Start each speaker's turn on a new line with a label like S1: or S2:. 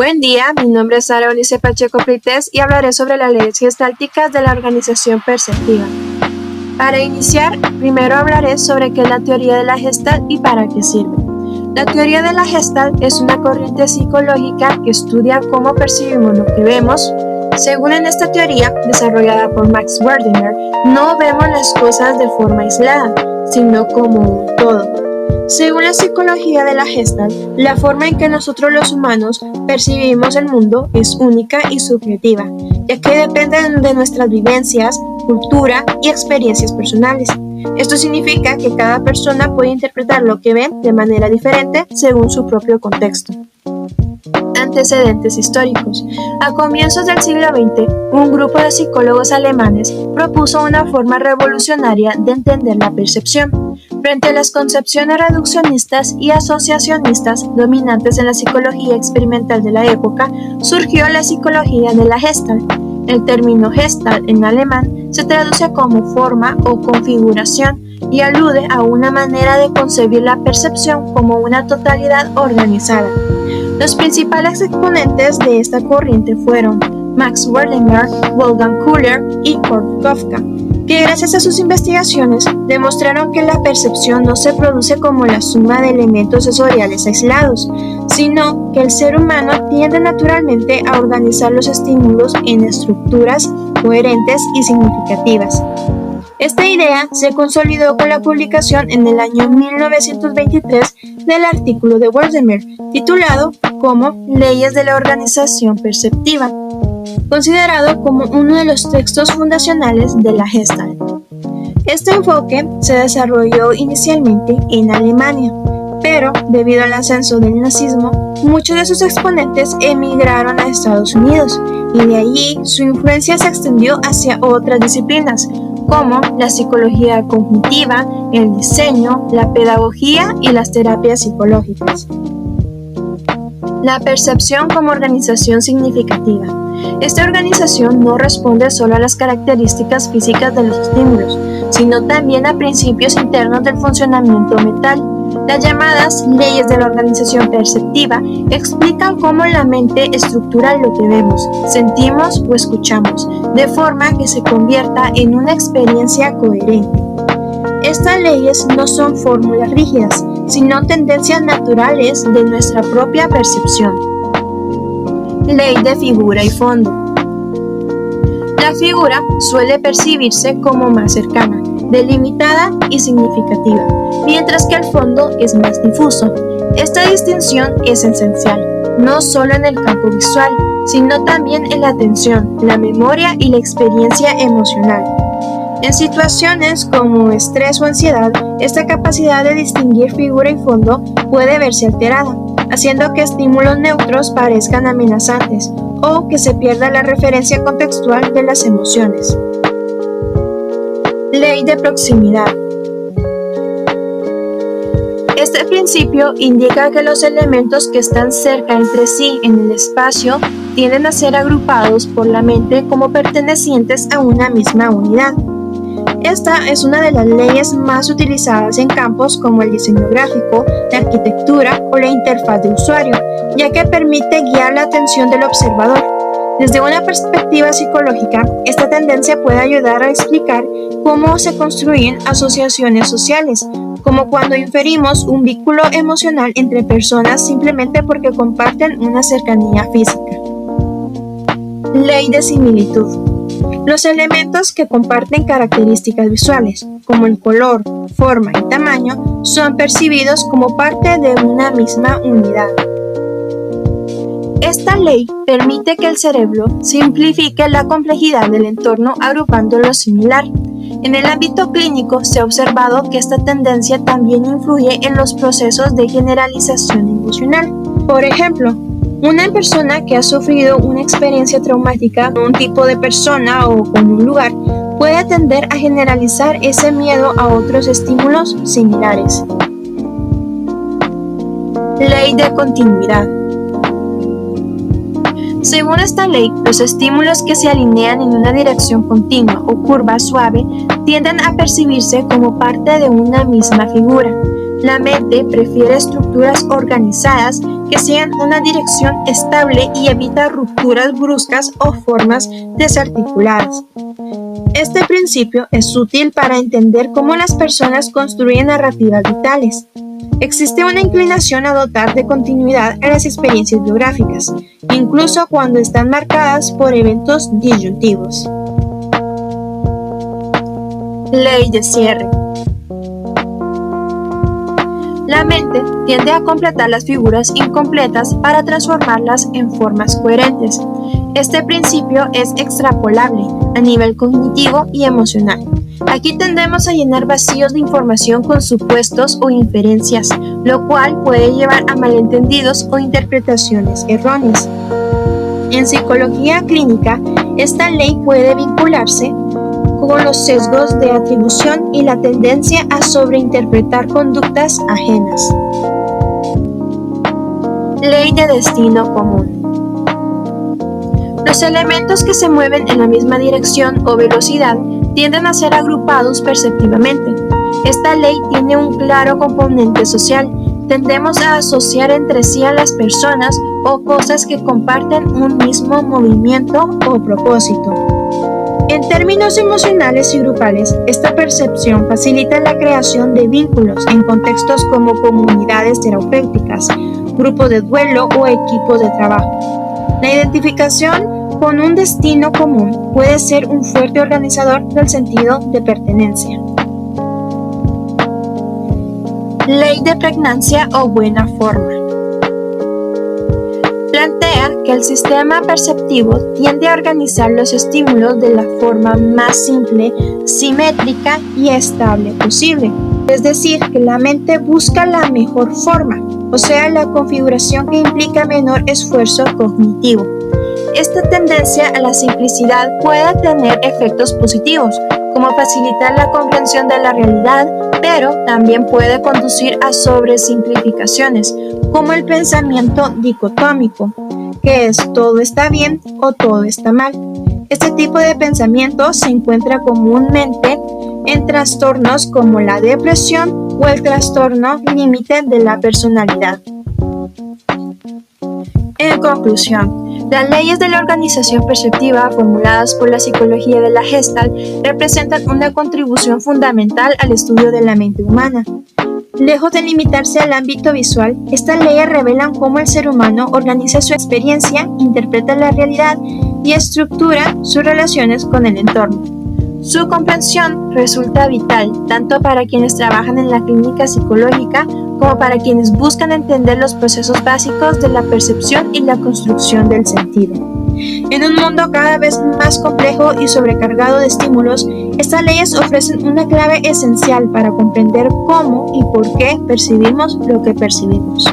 S1: Buen día, mi nombre es Sara Eunice Pacheco Prites y hablaré sobre las leyes gestálticas de la organización perceptiva. Para iniciar, primero hablaré sobre qué es la teoría de la Gestalt y para qué sirve. La teoría de la Gestalt es una corriente psicológica que estudia cómo percibimos lo que vemos. Según en esta teoría, desarrollada por Max Wertheimer, no vemos las cosas de forma aislada, sino como un todo. Según la psicología de la Gestalt, la forma en que nosotros los humanos percibimos el mundo es única y subjetiva, ya que depende de nuestras vivencias, cultura y experiencias personales. Esto significa que cada persona puede interpretar lo que ve de manera diferente según su propio contexto. Antecedentes históricos. A comienzos del siglo XX, un grupo de psicólogos alemanes propuso una forma revolucionaria de entender la percepción. Frente a las concepciones reduccionistas y asociacionistas dominantes en la psicología experimental de la época, surgió la psicología de la Gestalt. El término Gestalt en alemán se traduce como forma o configuración y alude a una manera de concebir la percepción como una totalidad organizada. Los principales exponentes de esta corriente fueron Max Wertheimer, Wolfgang Köhler y Kurt Kafka, que gracias a sus investigaciones demostraron que la percepción no se produce como la suma de elementos sensoriales aislados, sino que el ser humano tiende naturalmente a organizar los estímulos en estructuras coherentes y significativas. Esta idea se consolidó con la publicación en el año 1923 del artículo de Wertheimer, titulado como Leyes de la Organización Perceptiva, considerado como uno de los textos fundacionales de la Gestalt. Este enfoque se desarrolló inicialmente en Alemania, pero debido al ascenso del nazismo, muchos de sus exponentes emigraron a Estados Unidos y de allí su influencia se extendió hacia otras disciplinas, como la psicología cognitiva, el diseño, la pedagogía y las terapias psicológicas. La percepción como organización significativa. Esta organización no responde solo a las características físicas de los estímulos, sino también a principios internos del funcionamiento mental. Las llamadas leyes de la organización perceptiva explican cómo la mente estructura lo que vemos, sentimos o escuchamos, de forma que se convierta en una experiencia coherente. Estas leyes no son fórmulas rígidas, sino tendencias naturales de nuestra propia percepción. Ley de figura y fondo. La figura suele percibirse como más cercana, delimitada y significativa, mientras que el fondo es más difuso. Esta distinción es esencial, no solo en el campo visual, sino también en la atención, la memoria y la experiencia emocional. En situaciones como estrés o ansiedad, esta capacidad de distinguir figura y fondo puede verse alterada, haciendo que estímulos neutros parezcan amenazantes o que se pierda la referencia contextual de las emociones. Ley de proximidad. Este principio indica que los elementos que están cerca entre sí en el espacio tienden a ser agrupados por la mente como pertenecientes a una misma unidad. Esta es una de las leyes más utilizadas en campos como el diseño gráfico, la arquitectura o la interfaz de usuario, ya que permite guiar la atención del observador. Desde una perspectiva psicológica, esta tendencia puede ayudar a explicar cómo se construyen asociaciones sociales, como cuando inferimos un vínculo emocional entre personas simplemente porque comparten una cercanía física. Ley de similitud. Los elementos que comparten características visuales, como el color, forma y tamaño, son percibidos como parte de una misma unidad. Esta ley permite que el cerebro simplifique la complejidad del entorno agrupando lo similar. En el ámbito clínico se ha observado que esta tendencia también influye en los procesos de generalización emocional. Por ejemplo, una persona que ha sufrido una experiencia traumática con un tipo de persona o con un lugar puede tender a generalizar ese miedo a otros estímulos similares. Ley de continuidad. Según esta ley, los estímulos que se alinean en una dirección continua o curva suave tienden a percibirse como parte de una misma figura. La mente prefiere estructuras organizadas que sigan una dirección estable y evita rupturas bruscas o formas desarticuladas. Este principio es útil para entender cómo las personas construyen narrativas vitales. Existe una inclinación a dotar de continuidad a las experiencias biográficas, incluso cuando están marcadas por eventos disyuntivos. Ley de cierre. La mente tiende a completar las figuras incompletas para transformarlas en formas coherentes. Este principio es extrapolable a nivel cognitivo y emocional. Aquí tendemos a llenar vacíos de información con supuestos o inferencias, lo cual puede llevar a malentendidos o interpretaciones erróneas. En psicología clínica, esta ley puede vincularse con los sesgos de atribución y la tendencia a sobreinterpretar conductas ajenas. Ley de destino común. Los elementos que se mueven en la misma dirección o velocidad tienden a ser agrupados perceptivamente. Esta ley tiene un claro componente social. Tendemos a asociar entre sí a las personas o cosas que comparten un mismo movimiento o propósito. En términos emocionales y grupales, esta percepción facilita la creación de vínculos en contextos como comunidades terapéuticas, grupos de duelo o equipos de trabajo. La identificación con un destino común puede ser un fuerte organizador del sentido de pertenencia. Ley de pregnancia o buena forma. Plantea que el sistema perceptivo tiende a organizar los estímulos de la forma más simple, simétrica y estable posible. Es decir, que la mente busca la mejor forma, o sea, la configuración que implica menor esfuerzo cognitivo. Esta tendencia a la simplicidad puede tener efectos positivos, como facilitar la comprensión de la realidad, pero también puede conducir a sobresimplificaciones, como el pensamiento dicotómico, que es todo está bien o todo está mal. Este tipo de pensamiento se encuentra comúnmente en trastornos como la depresión o el trastorno límite de la personalidad. En conclusión, las leyes de la organización perceptiva formuladas por la psicología de la Gestalt representan una contribución fundamental al estudio de la mente humana. Lejos de limitarse al ámbito visual, estas leyes revelan cómo el ser humano organiza su experiencia, interpreta la realidad y estructura sus relaciones con el entorno. Su comprensión resulta vital tanto para quienes trabajan en la clínica psicológica como para quienes buscan entender los procesos básicos de la percepción y la construcción del sentido. En un mundo cada vez más complejo y sobrecargado de estímulos, estas leyes ofrecen una clave esencial para comprender cómo y por qué percibimos lo que percibimos.